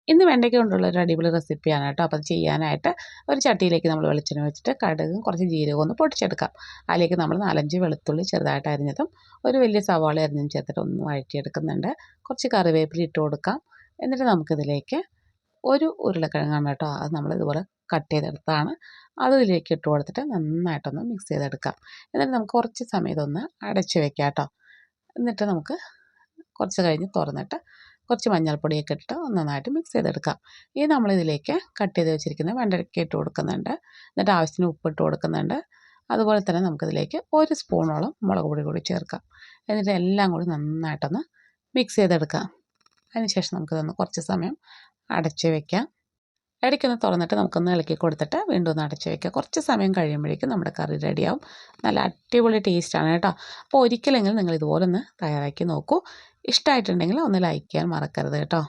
ഇന്ന് വെണ്ടയ്ക്ക കൊണ്ടുള്ള ഒരു അടിപൊളി റെസിപ്പിയാണ് കേട്ടോ. അപ്പോൾ അത് ചെയ്യാനായിട്ട് ഒരു ചട്ടിയിലേക്ക് നമ്മൾ വെളിച്ചെണ്ണ വെച്ചിട്ട് കടുകും കുറച്ച് ജീരകവും ഒന്ന് പൊട്ടിച്ചെടുക്കാം. അതിലേക്ക് നമ്മൾ 4-5 വെളുത്തുള്ളി ചെറുതായിട്ട് അരിഞ്ഞതും ഒരു വലിയ സവാള അരിഞ്ഞതും ചേർത്തിട്ട് ഒന്ന് വഴറ്റിയെടുക്കുന്നുണ്ട്. കുറച്ച് കറിവേപ്പില ഇട്ട് കൊടുക്കാം. എന്നിട്ട് നമുക്കിതിലേക്ക് ഒരു ഉരുളക്കിഴങ്ങാണ് കേട്ടോ, അത് നമ്മൾ ഇതുപോലെ കട്ട് ചെയ്തെടുത്താണ്. അത് ഇതിലേക്ക് ഇട്ട് കൊടുത്തിട്ട് നന്നായിട്ടൊന്ന് മിക്സ് ചെയ്തെടുക്കാം. എന്നിട്ട് നമുക്ക് കുറച്ച് സമയം ഇതൊന്ന് അടച്ച് വെക്കാം കേട്ടോ. എന്നിട്ട് നമുക്ക് കുറച്ച് കഴിഞ്ഞ് തുറന്നിട്ട് കുറച്ച് മഞ്ഞൾപ്പൊടിയൊക്കെ ഇട്ടിട്ട് ഒന്ന് നന്നായിട്ട് മിക്സ് ചെയ്തെടുക്കാം. ഇനി നമ്മളിതിലേക്ക് കട്ട് ചെയ്ത് വെച്ചിരിക്കുന്ന വെണ്ടയ്ക്ക ഇട്ട് കൊടുക്കുന്നുണ്ട്. എന്നിട്ട് ആവശ്യത്തിന് ഉപ്പിട്ട് കൊടുക്കുന്നുണ്ട്. അതുപോലെ തന്നെ നമുക്കിതിലേക്ക് 1 സ്പൂണോളം മുളക് പൊടി കൂടി ചേർക്കാം. എന്നിട്ട് എല്ലാം കൂടി നന്നായിട്ടൊന്ന് മിക്സ് ചെയ്തെടുക്കാം. അതിനുശേഷം നമുക്കിതൊന്ന് കുറച്ച് സമയം അടച്ച് വയ്ക്കാം. ഇടയ്ക്കൊന്ന് തുറന്നിട്ട് നമുക്കൊന്ന് ഇളക്കി കൊടുത്തിട്ട് വീണ്ടും ഒന്ന് അടച്ച് വയ്ക്കുക. കുറച്ച് സമയം കഴിയുമ്പോഴേക്കും നമ്മുടെ കറി റെഡിയാവും. നല്ല അടിപൊളി ടേസ്റ്റാണ് കേട്ടോ. അപ്പോൾ ഒരിക്കലെങ്കിലും നിങ്ങൾ ഇതുപോലെ ഒന്ന് തയ്യാറാക്കി നോക്കൂ. ഇഷ്ടമായിട്ടുണ്ടെങ്കിൽ ഒന്ന് ലൈക്ക് ചെയ്യാൻ മറക്കരുത് കേട്ടോ.